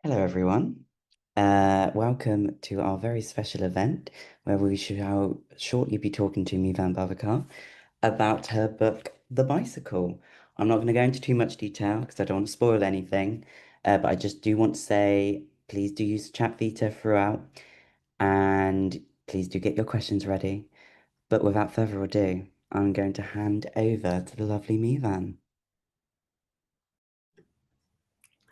Hello, everyone. Welcome to our very special event where we shall shortly be talking to Mevan Babakar about her book, The Bicycle. I'm not going to go into too much detail because I don't want to spoil anything, but I just do want to say please do use chat Vita throughout and please do get your questions ready. But without further ado, I'm going to hand over to the lovely Mevan.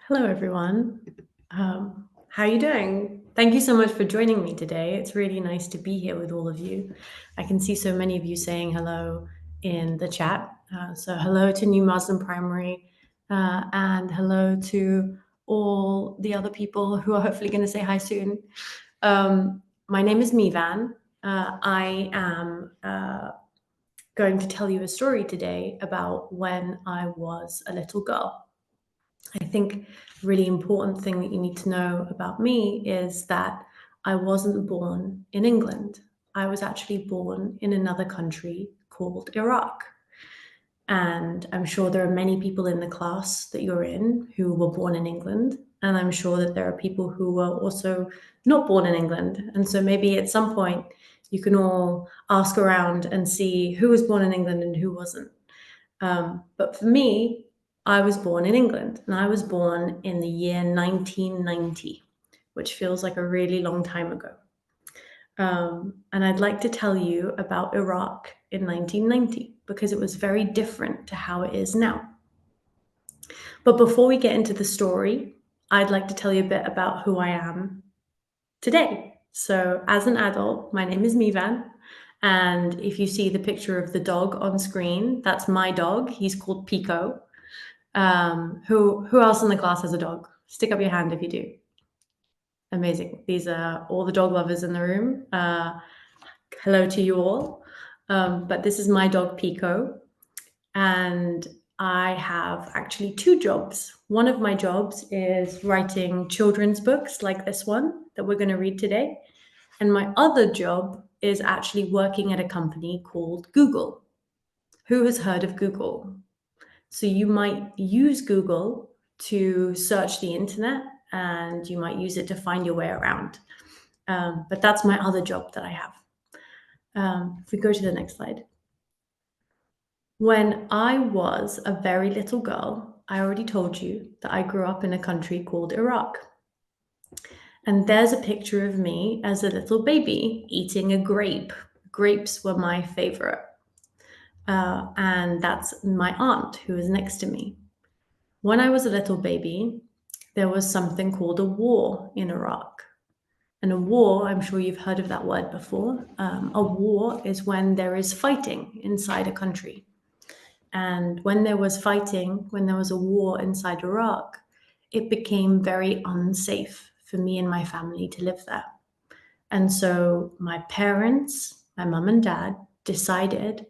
Hello, everyone. How are you doing? Thank you so much for joining me today. It's really nice to be here with all of you. I can see so many of you saying hello in the chat. So hello to New Muslim Primary and hello to all the other people who are hopefully going to say hi soon. My name is Mevan. I am going to tell you a story today about when I was a little girl. I think a really important thing that you need to know about me is that I wasn't born in England. I was actually born in another country called Iraq. And I'm sure there are many people in the class that you're in who were born in England. And I'm sure that there are people who were also not born in England. And so maybe at some point you can all ask around and see who was born in England and who wasn't. But for me, I was born in England, and I was born in the year 1990, which feels like a really long time ago. And I'd like to tell you about Iraq in 1990 because it was very different to how it is now. But before we get into the story, I'd like to tell you a bit about who I am today. So, as an adult, my name is Mevan. And if you see the picture of the dog on screen, that's my dog. He's called Pico. Who else in the class has a dog? Stick up your hand if you do. Amazing. These are all the dog lovers in the room. Hello to you all. But this is my dog, Pico. And I have actually two jobs. One of my jobs is writing children's books like this one that we're going to read today. And my other job is actually working at a company called Google. Who has heard of Google? So you might use Google to search the internet and you might use it to find your way around. But that's my other job that I have. If we go to the next slide. When I was a very little girl, I already told you that I grew up in a country called Iraq. And there's a picture of me as a little baby eating a grape. Grapes were my favorite. And that's my aunt who is next to me. When I was a little baby, there was something called a war in Iraq. And a war, I'm sure you've heard of that word before. A war is when there is fighting inside a country. And when there was fighting, when there was a war inside Iraq, it became very unsafe for me and my family to live there. And so my parents, my mum and dad, decided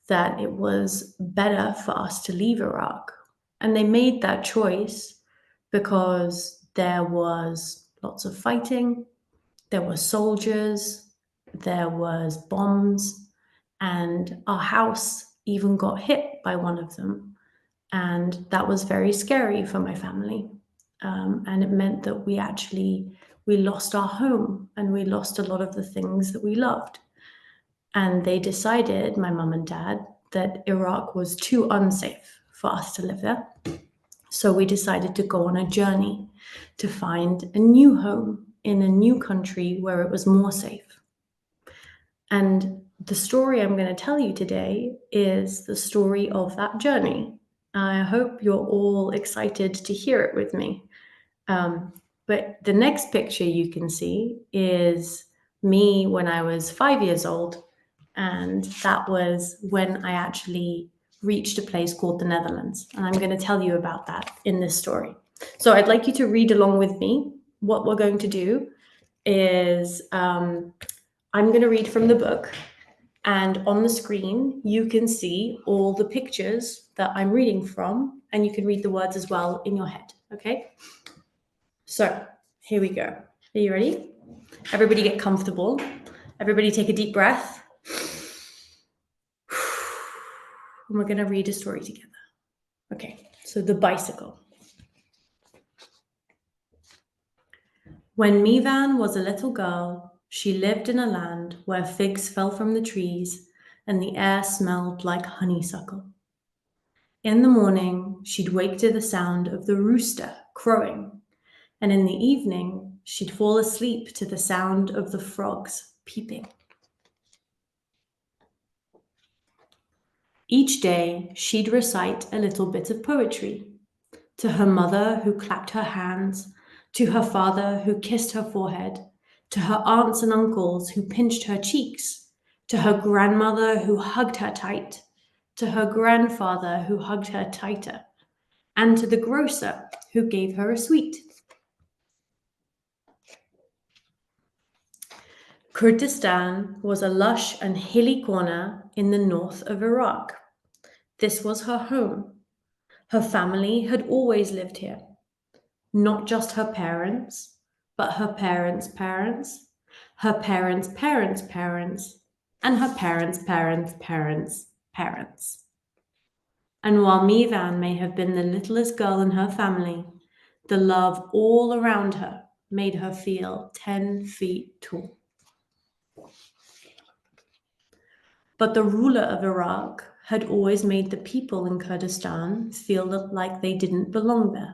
that it was better for us to leave Iraq. And they made that choice because there was lots of fighting, there were soldiers, there was bombs, and our house even got hit by one of them. And that was very scary for my family. And it meant that we lost our home and we lost a lot of the things that we loved. And they decided, my mum and dad, that Iraq was too unsafe for us to live there. So we decided to go on a journey to find a new home in a new country where it was more safe. And the story I'm going to tell you today is the story of that journey. I hope you're all excited to hear it with me. But the next picture you can see is me when I was 5 years old. And that was when I actually reached a place called the Netherlands. And I'm going to tell you about that in this story. So I'd like you to read along with me. What we're going to do is I'm going to read from the book. And on the screen, you can see all the pictures that I'm reading from. And you can read the words as well in your head. Okay? So here we go. Are you ready? Everybody get comfortable. Everybody take a deep breath. And we're going to read a story together. Okay, so the bicycle. When Mevan was a little girl, she lived in a land where figs fell from the trees and the air smelled like honeysuckle. In the morning, she'd wake to the sound of the rooster crowing, and in the evening, she'd fall asleep to the sound of the frogs peeping. Each day, she'd recite a little bit of poetry to her mother who clapped her hands, to her father who kissed her forehead, to her aunts and uncles who pinched her cheeks, to her grandmother who hugged her tight, to her grandfather who hugged her tighter, and to the grocer who gave her a sweet. Kurdistan was a lush and hilly corner in the north of Iraq. This was her home. Her family had always lived here. Not just her parents, but her parents' parents, her parents' parents' parents, and her parents' parents' parents' parents. And while Mevan may have been the littlest girl in her family, the love all around her made her feel 10 feet tall. But the ruler of Iraq had always made the people in Kurdistan feel like they didn't belong there.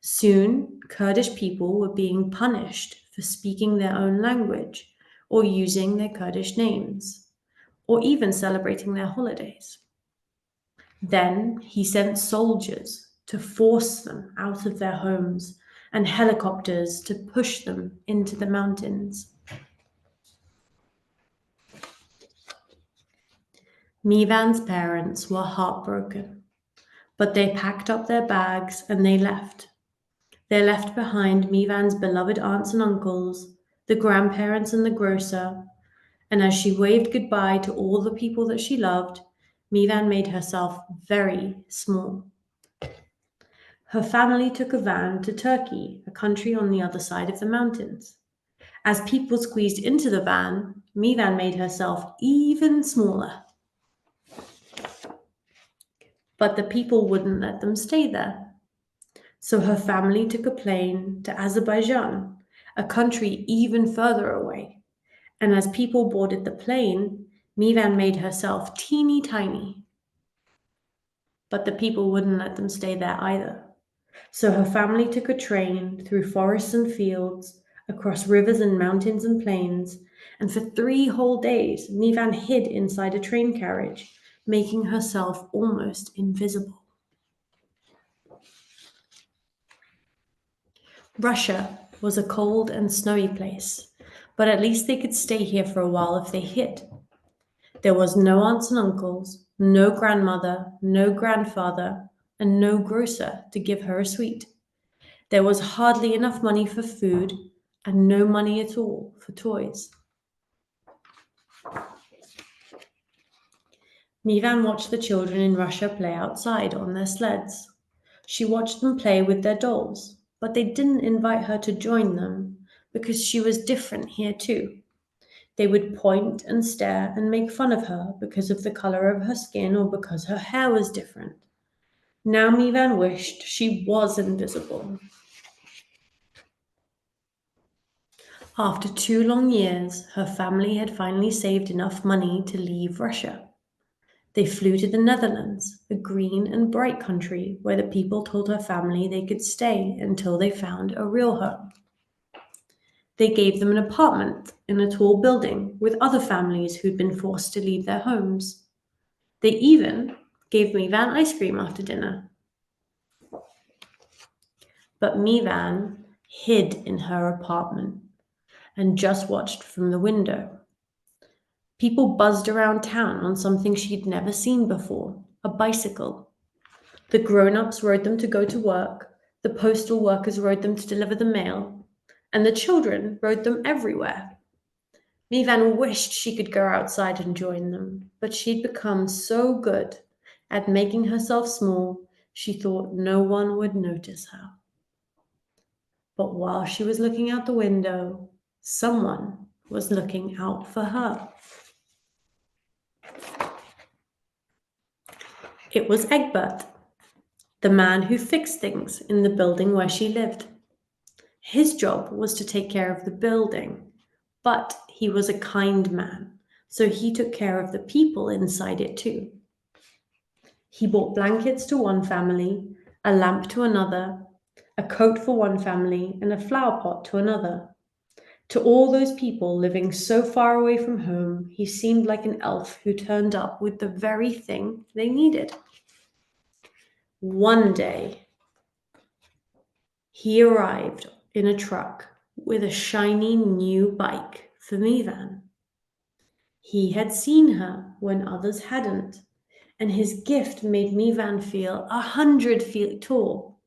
Soon, Kurdish people were being punished for speaking their own language or using their Kurdish names, or even celebrating their holidays. Then he sent soldiers to force them out of their homes and helicopters to push them into the mountains. Mevan's parents were heartbroken, but they packed up their bags and they left. They left behind Mevan's beloved aunts and uncles, the grandparents and the grocer, and as she waved goodbye to all the people that she loved, Mevan made herself very small. Her family took a van to Turkey, a country on the other side of the mountains. As people squeezed into the van, Mevan made herself even smaller. But the people wouldn't let them stay there. So her family took a plane to Azerbaijan, a country even further away. And as people boarded the plane, Mevan made herself teeny tiny. But the people wouldn't let them stay there either. So her family took a train through forests and fields, across rivers and mountains and plains, and for 3 whole days, Mevan hid inside a train carriage, making herself almost invisible. Russia was a cold and snowy place, but at least they could stay here for a while if they hid. There was no aunts and uncles, no grandmother, no grandfather, and no grocer to give her a sweet. There was hardly enough money for food and no money at all for toys. Mevan watched the children in Russia play outside on their sleds. She watched them play with their dolls, but they didn't invite her to join them because she was different here too. They would point and stare and make fun of her because of the color of her skin or because her hair was different. Now Mevan wished she was invisible. After 2 long years, her family had finally saved enough money to leave Russia. They flew to the Netherlands, a green and bright country where the people told her family they could stay until they found a real home. They gave them an apartment in a tall building with other families who'd been forced to leave their homes. They even gave Mevan ice cream after dinner. But Mevan hid in her apartment and just watched from the window. People buzzed around town on something she'd never seen before, a bicycle. The grown-ups rode them to go to work, the postal workers rode them to deliver the mail, and the children rode them everywhere. Mevan wished she could go outside and join them, but she'd become so good at making herself small, she thought no one would notice her. But while she was looking out the window, someone was looking out for her. It was Egbert, the man who fixed things in the building where she lived. His job was to take care of the building, but he was a kind man, so he took care of the people inside it too. He bought blankets to one family, a lamp to another, a coat for one family, and a flower pot to another. To all those people living so far away from home, he seemed like an elf who turned up with the very thing they needed. One day, he arrived in a truck with a shiny new bike for Mevan. He had seen her when others hadn't, and his gift made Mevan feel 100 feet tall.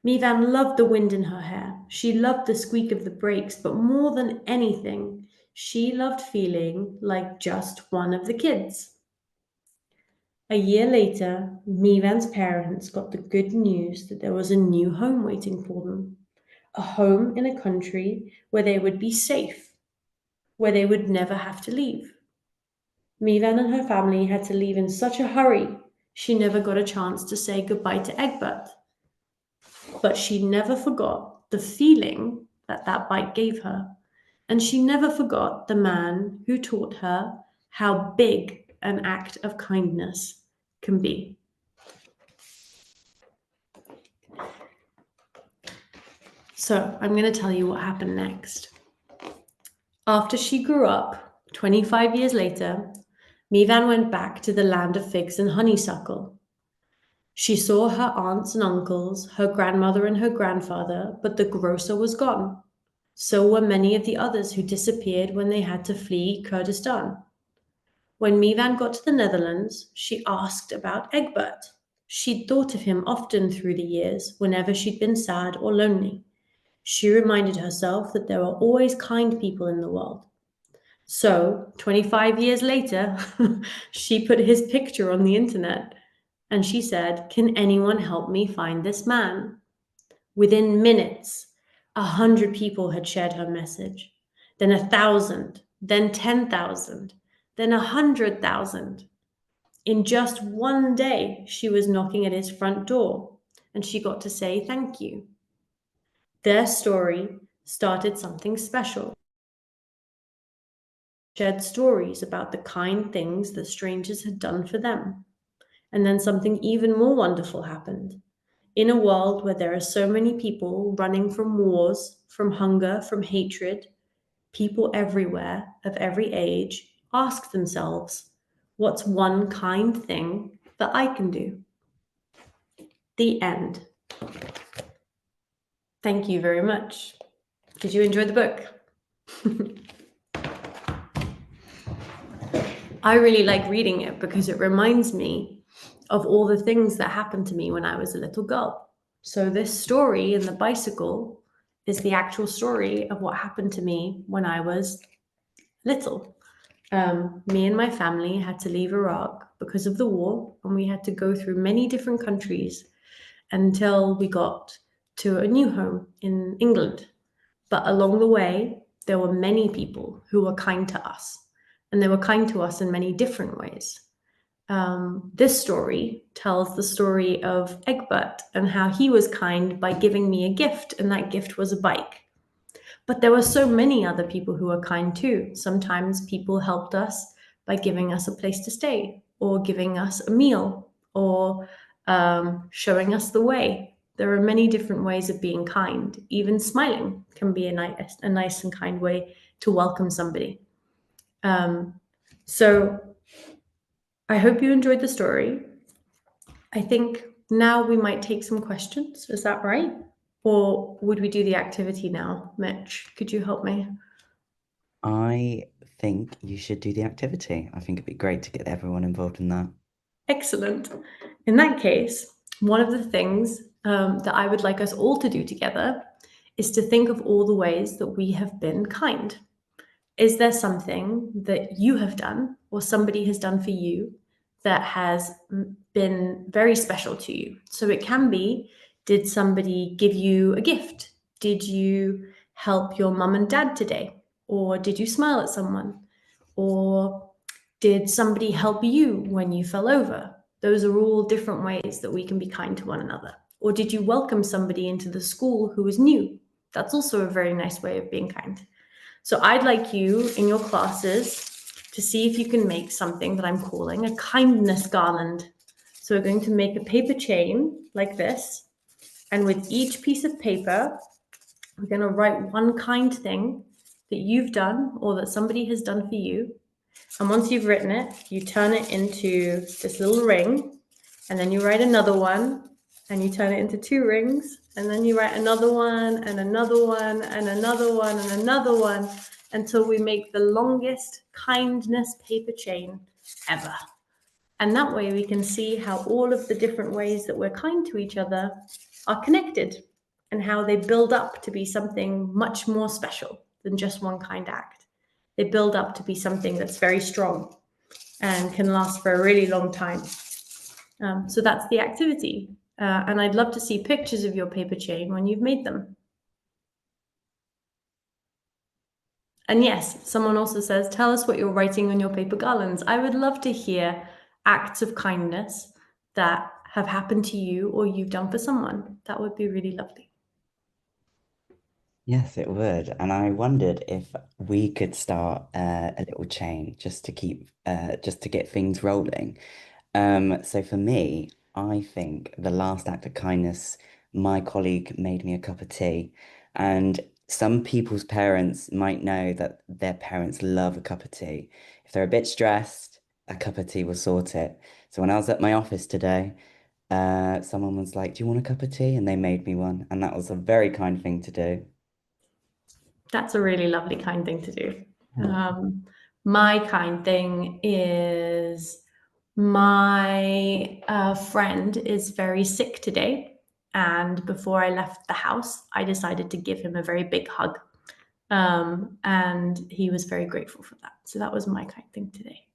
Mevan loved the wind in her hair. She loved the squeak of the brakes, but more than anything, she loved feeling like just one of the kids. A year later, Mevan's parents got the good news that there was a new home waiting for them. A home in a country where they would be safe, where they would never have to leave. Mevan and her family had to leave in such a hurry, she never got a chance to say goodbye to Egbert. But she never forgot the feeling that that bike gave her, and she never forgot the man who taught her how big an act of kindness can be. So I'm going to tell you what happened next. After she grew up, 25 years later, Mevan went back to the land of figs and honeysuckle. She saw her aunts and uncles, her grandmother and her grandfather, but the grocer was gone. So were many of the others who disappeared when they had to flee Kurdistan. When Mevan got to the Netherlands, she asked about Egbert. She'd thought of him often through the years, whenever she'd been sad or lonely. She reminded herself that there are always kind people in the world. So, 25 years later, she put his picture on the internet and she said, "Can anyone help me find this man?" Within minutes, 100 people had shared her message, then 1,000, then 10,000, then 100,000. In just one day, she was knocking at his front door and she got to say thank you. Their story started something special. Shared stories about the kind things that strangers had done for them. And then something even more wonderful happened. In a world where there are so many people running from wars, from hunger, from hatred, people everywhere, of every age, ask themselves, what's one kind thing that I can do? The end. Thank you very much. Did you enjoy the book? I really like reading it because it reminds me of all the things that happened to me when I was a little girl. So this story in the bicycle is the actual story of what happened to me when I was little. Me and my family had to leave Iraq because of the war, and we had to go through many different countries until we got to a new home in England. But along the way, there were many people who were kind to us, and they were kind to us in many different ways. This story tells the story of Egbert and how he was kind by giving me a gift, and that gift was a bike. But there were so many other people who were kind too. Sometimes people helped us by giving us a place to stay, or giving us a meal, or showing us the way. There are many different ways of being kind. Even smiling can be a nice and kind way to welcome somebody. So I hope you enjoyed the story. I think now we might take some questions. Is that right? Or would we do the activity now? Mitch, could you help me? I think you should do the activity. I think it'd be great to get everyone involved in that. Excellent. In that case, one of the things that I would like us all to do together is to think of all the ways that we have been kind. Is there something that you have done or somebody has done for you that has been very special to you? So it can be, did somebody give you a gift? Did you help your mum and dad today? Or did you smile at someone? Or did somebody help you when you fell over? Those are all different ways that we can be kind to one another. Or did you welcome somebody into the school who was new? That's also a very nice way of being kind. So I'd like you in your classes to see if you can make something that I'm calling a kindness garland. So we're going to make a paper chain like this. And with each piece of paper, we're going to write one kind thing that you've done or that somebody has done for you. And once you've written it, you turn it into this little ring, and then you write another one, and you turn it into 2 rings, and then you write another one, and another one, and another one, and another one, until we make the longest kindness paper chain ever. And that way we can see how all of the different ways that we're kind to each other are connected and how they build up to be something much more special than just one kind act. They build up to be something that's very strong and can last for a really long time. So that's the activity. And I'd love to see pictures of your paper chain when you've made them. And yes, someone also says, tell us what you're writing on your paper garlands. I would love to hear acts of kindness that have happened to you or you've done for someone. That would be really lovely. Yes, it would. And I wondered if we could start a little chain just to get things rolling. So for me, I think the last act of kindness, my colleague made me a cup of tea. And some people's parents might know that their parents love a cup of tea. If they're a bit stressed, a cup of tea will sort it. So when I was at my office today, someone was like, "Do you want a cup of tea?" And they made me one. And that was a very kind thing to do. That's a really lovely, kind thing to do. Yeah. My kind thing is my friend is very sick today. And before I left the house, I decided to give him a very big hug. And he was very grateful for that. So that was my kind thing today.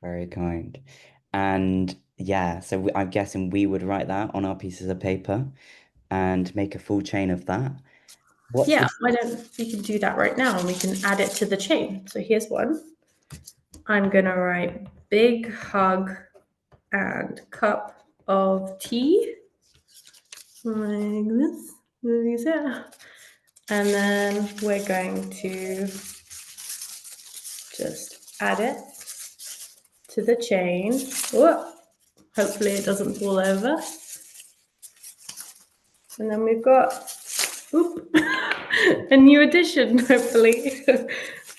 Very kind. And yeah, so I'm guessing we would write that on our pieces of paper and make a full chain of that. What's Yeah, the why don't we can do that right now and we can add it to the chain. So here's one. I'm gonna write big hug and cup of tea like this. And then we're going to just add it to the chain. Whoa. Hopefully it doesn't fall over. And then we've got a new addition, hopefully.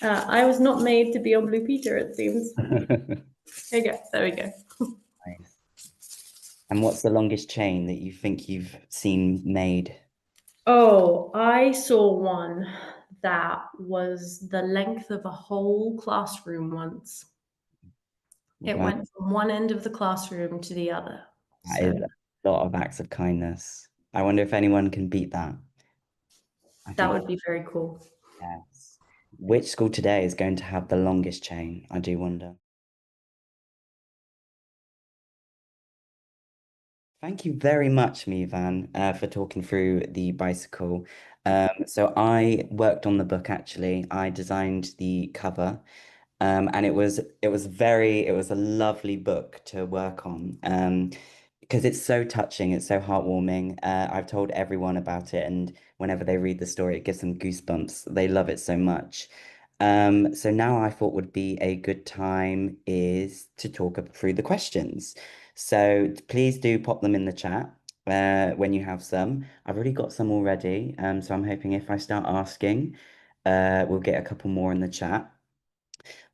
I was not made to be on Blue Peter, it seems. There you go. There we go. Nice. And what's the longest chain that you think you've seen made? Oh, I saw one that was the length of a whole classroom once. It Wow, went from one end of the classroom to the other. that is So a lot of acts of kindness. I wonder if anyone can beat that. I that think would be very cool. yes. Which school today is going to have the longest chain? I do wonder. Thank you very much, Mevan, for talking through the bicycle. So I worked on the book actually. I designed the cover. And it was a lovely book to work on. Because it's so touching, it's so heartwarming. I've told everyone about it, and whenever they read the story, it gives them goosebumps. They love it so much. So now I thought would be a good time is to talk through the questions. So please do pop them in the chat when you have some. I've already got some already, so I'm hoping if I start asking, we'll get a couple more in the chat.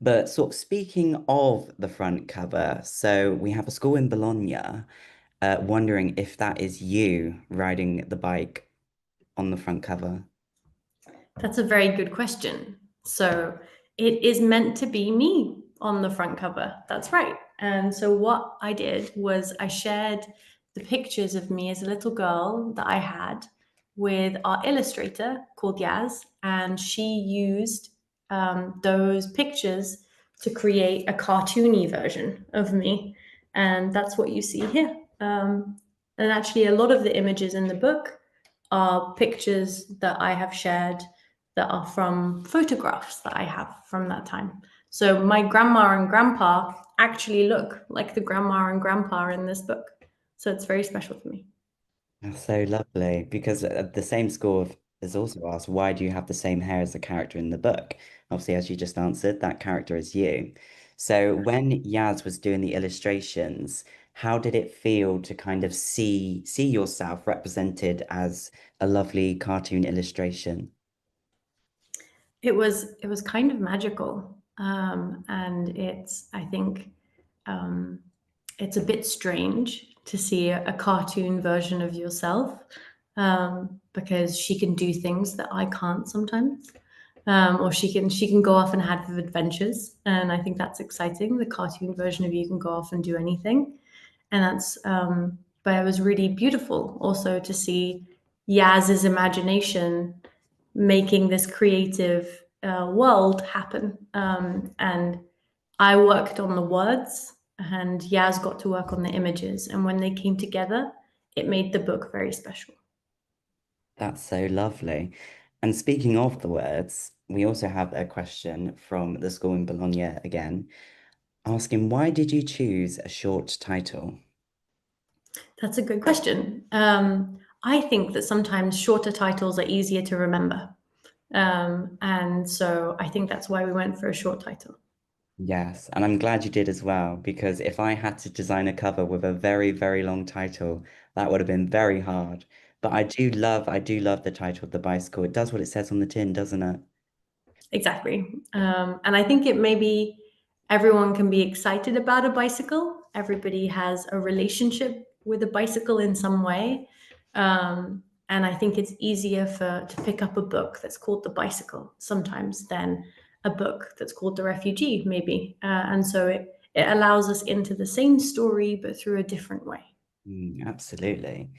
But sort of speaking of the front cover, so we have a school in Bologna, wondering if that is you riding the bike on the front cover. That's a very good question. So it is meant to be me on the front cover. That's right. And so what I did was I shared the pictures of me as a little girl that I had with our illustrator called Yaz, and she used those pictures to create a cartoony version of me. And that's what you see here. And actually, a lot of the images in the book are pictures that I have shared that are from photographs that I have from that time. So my grandma and grandpa actually look like the grandma and grandpa in this book. So it's very special for me. That's so lovely because the same score is also asked, why do you have the same hair as the character in the book? Obviously, as you just answered, that character is you. So when Yaz was doing the illustrations, how did it feel to kind of see yourself represented as a lovely cartoon illustration? It was kind of magical, and I think um, it's a bit strange to see a cartoon version of yourself, because she can do things that I can't sometimes, or she can go off and have adventures, and I think that's exciting. The cartoon version of you can go off and do anything, and that's but it was really beautiful also to see Yaz's imagination making this creative world happen. And I worked on the words, and Yaz got to work on the images. And when they came together, it made the book very special. That's so lovely. And speaking of the words, we also have a question from the school in Bologna again, asking why did you choose a short title? That's a good question. I think that sometimes shorter titles are easier to remember. And so I think that's why we went for a short title. Yes, and I'm glad you did as well, because if I had to design a cover with a very, very long title, that would have been very hard. But I do love the title of the bicycle. It does what it says on the tin, doesn't it? Exactly. And I think it maybe everyone can be excited about a bicycle. Everybody has a relationship with a bicycle in some way. And I think it's easier to pick up a book that's called The Bicycle sometimes than a book that's called The Refugee, maybe. And so it allows us into the same story, but through a different way. Absolutely.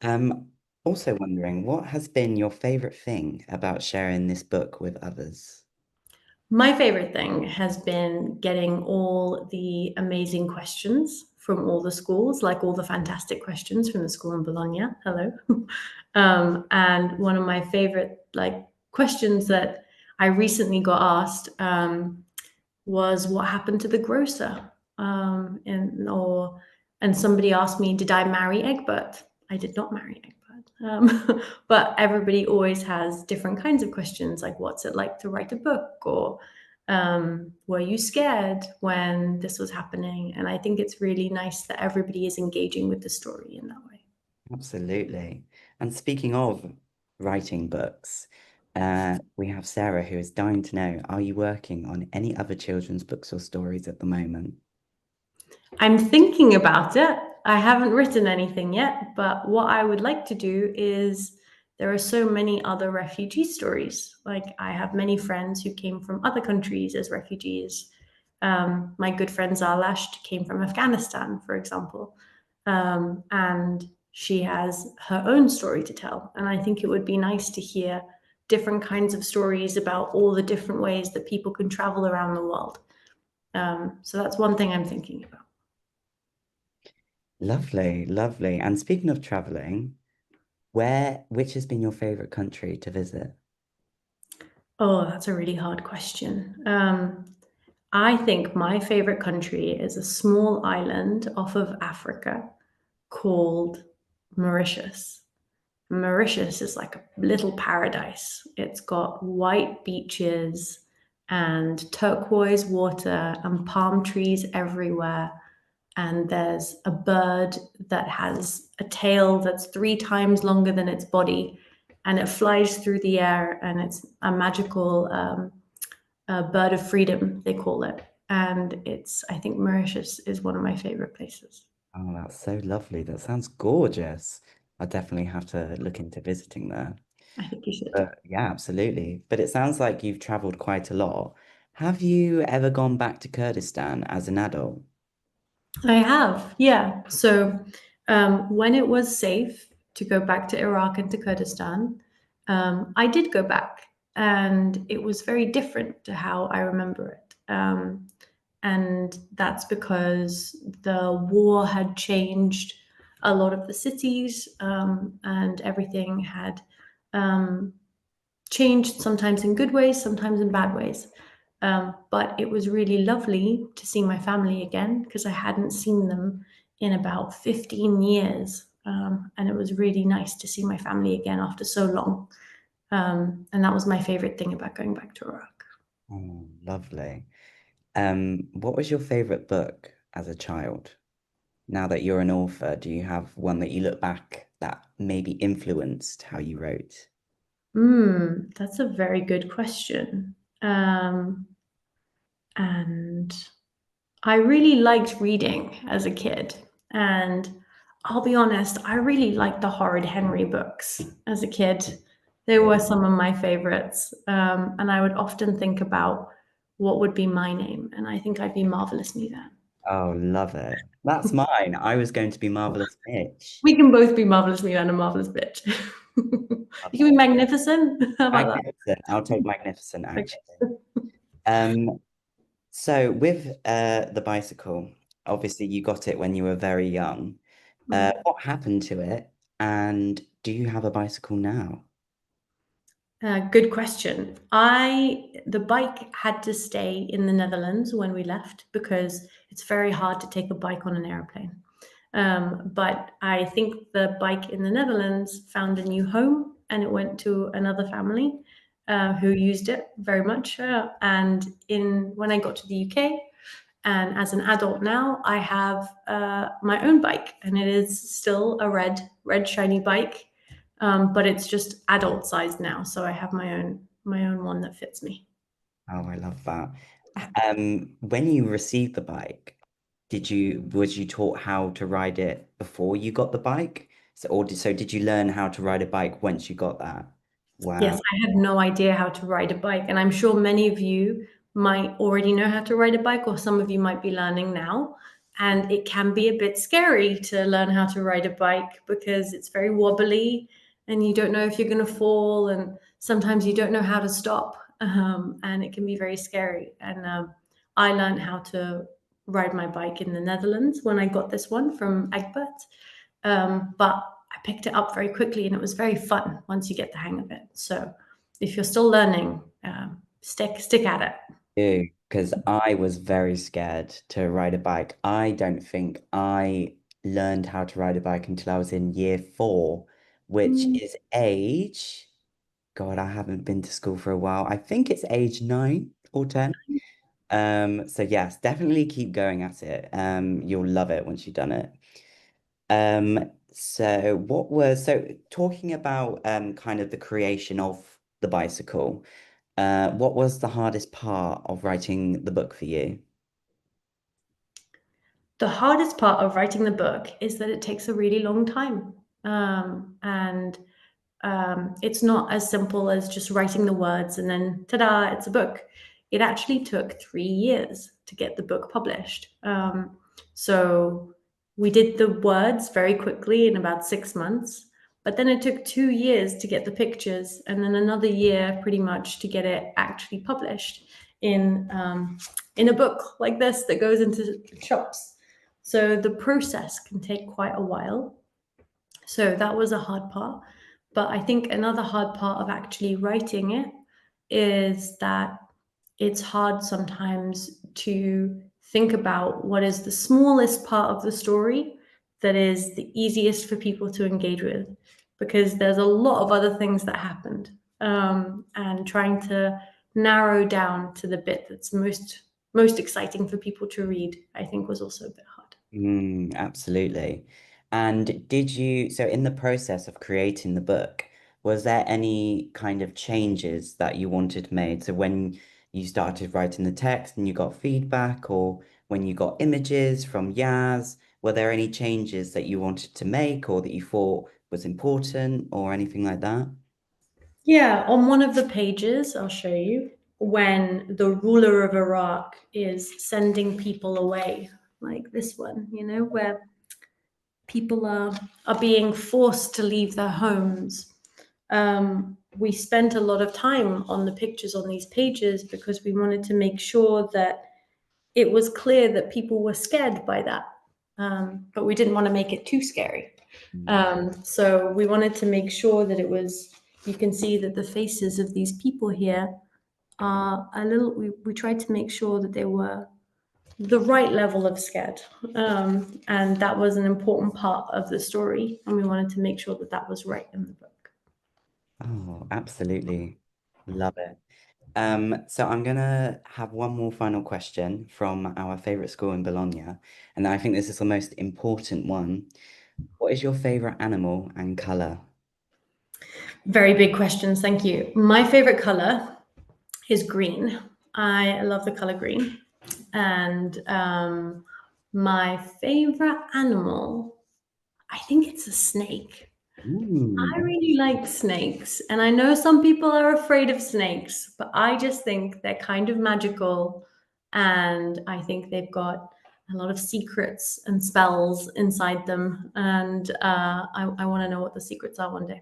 Um, Also wondering, what has been your favorite thing about sharing this book with others? My favorite thing has been getting all the amazing questions from all the schools, like all the fantastic questions from the school in Bologna. Hello. And one of my favorite questions that I recently got asked was what happened to the grocer? And somebody asked me, did I marry Egbert? I did not marry Egbert. But everybody always has different kinds of questions, like what's it like to write a book, or were you scared when this was happening? And I think it's really nice that everybody is engaging with the story in that way. Absolutely. And speaking of writing books, we have Sarah who is dying to know, are you working on any other children's books or stories at the moment? I'm thinking about it. I haven't written anything yet, but what I would like to do is there are so many other refugee stories. Like, I have many friends who came from other countries as refugees. My good friend Zalasht came from Afghanistan, for example, and she has her own story to tell. And I think it would be nice to hear different kinds of stories about all the different ways that people can travel around the world. So that's one thing I'm thinking about. Lovely, lovely. And speaking of traveling, which has been your favorite country to visit? Oh, that's a really hard question. I think my favorite country is a small island off of Africa called Mauritius. Mauritius is like a little paradise. It's got white beaches and turquoise water and palm trees everywhere. And there's a bird that has a tail that's 3 times longer than its body, and it flies through the air, and it's a magical bird of freedom, they call it. And I think Mauritius is one of my favorite places. Oh, that's so lovely. That sounds gorgeous. I definitely have to look into visiting there. I think you should. But yeah, absolutely. But it sounds like you've traveled quite a lot. Have you ever gone back to Kurdistan as an adult? I have, yeah. So when it was safe to go back to Iraq and to Kurdistan, I did go back, and it was very different to how I remember it. And that's because the war had changed a lot of the cities, and everything had um, changed, sometimes in good ways, sometimes in bad ways. But it was really lovely to see my family again because I hadn't seen them in about 15 years. and it was really nice to see my family again after so long. And that was my favorite thing about going back to Iraq. Oh, lovely. What was your favorite book as a child? Now that you're an author, do you have one that you look back that maybe influenced how you wrote? That's a very good question. Um, and I really liked reading as a kid. And I'll be honest, I really liked the Horrid Henry books as a kid. They Yeah. were some of my favorites. And I would often think about what would be my name. And I think I'd be Marvelous Me then. Oh, love it. That's mine. I was going to be Marvelous Mitch. We can both be Marvelous Me and a Marvelous Bitch. Love You can be it. Magnificent. How about Magnificent. I'll take Magnificent, that? actually. Okay. Um, so with the bicycle, obviously you got it when you were very young. What happened to it? And do you have a bicycle now? Good question. The bike had to stay in the Netherlands when we left because it's very hard to take a bike on an airplane. But I think the bike in the Netherlands found a new home and it went to another family who used it very much. And in when I got to the UK, and as an adult now, I have my own bike, and it is still a red shiny bike, but it's just adult sized now. So I have my own one that fits me. Oh, I love that. When you received the bike, was you taught how to ride it before you got the bike? So did you learn how to ride a bike once you got that? Yes, Wow. I had no idea how to ride a bike, and I'm sure many of you might already know how to ride a bike, or some of you might be learning now. And it can be a bit scary to learn how to ride a bike because it's very wobbly and you don't know if you're going to fall, and sometimes you don't know how to stop. And it can be very scary. And I learned how to ride my bike in the Netherlands when I got this one from Egbert. But I picked it up very quickly and it was very fun once you get the hang of it. So if you're still learning, stick at it. Because I was very scared to ride a bike. I don't think I learned how to ride a bike until I was in year four, which Mm. is age. God, I haven't been to school for a while. I think it's age 9 or 10. So yes, definitely keep going at it. You'll love it once you've done it. So talking about kind of the creation of the bicycle, what was the hardest part of writing the book for you? The hardest part of writing the book is that it takes a really long time. And it's not as simple as just writing the words and then ta-da, it's a book. It actually took 3 years to get the book published. So we did the words very quickly in about 6 months, but then it took 2 years to get the pictures, and then another year pretty much to get it actually published in a book like this that goes into shops. So the process can take quite a while. So that was a hard part. But I think another hard part of actually writing it is that it's hard sometimes to think about what is the smallest part of the story that is the easiest for people to engage with, because there's a lot of other things that happened. And trying to narrow down to the bit that's most exciting for people to read, I think was also a bit hard. Absolutely. And so in the process of creating the book, was there any kind of changes that you wanted made? So when you started writing the text and you got feedback, or when you got images from Yaz, were there any changes that you wanted to make or that you thought was important or anything like that? Yeah, on one of the pages, I'll show you, when the ruler of Iraq is sending people away, like this one, where people are being forced to leave their homes. We spent a lot of time on the pictures on these pages because we wanted to make sure that it was clear that people were scared by that. But we didn't want to make it too scary. Mm. So we wanted to make sure that you can see that the faces of these people here are a little, we tried to make sure that they were the right level of scared. And that was an important part of the story. And we wanted to make sure that that was right in the book. Oh, absolutely. Love it. So I'm gonna have one more final question from our favorite school in Bologna, and I think this is the most important one. What is your favorite animal and color? Very big questions. Thank you. My favorite color is green. I love the color green. And my favorite animal, I think it's a snake. I Ooh, really like snakes, and I know some people are afraid of snakes, but I just think they're kind of magical, and I think they've got a lot of secrets and spells inside them, and I want to know what the secrets are one day.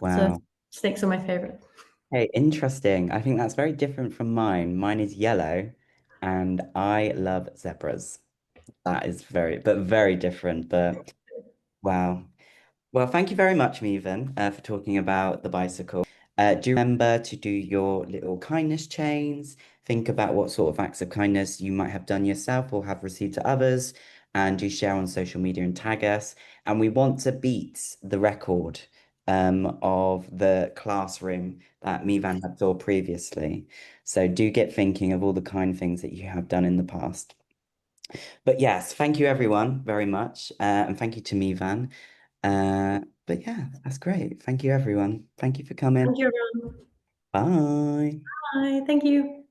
So wow. snakes are my favorite. Hey, interesting. I think that's very different from mine. Mine is yellow, and I love zebras. That is very different, but wow. Well, thank you very much, Mevan, for talking about the bicycle. Do remember to do your little kindness chains. Think about what sort of acts of kindness you might have done yourself or have received to others, and do share on social media and tag us. And we want to beat the record of the classroom that Mevan had saw previously. So do get thinking of all the kind things that you have done in the past. But yes, thank you everyone very much, and thank you to Mevan. But yeah, that's great. Thank you, everyone. Thank you for Thank coming. you, everyone. Bye. Bye. Thank you.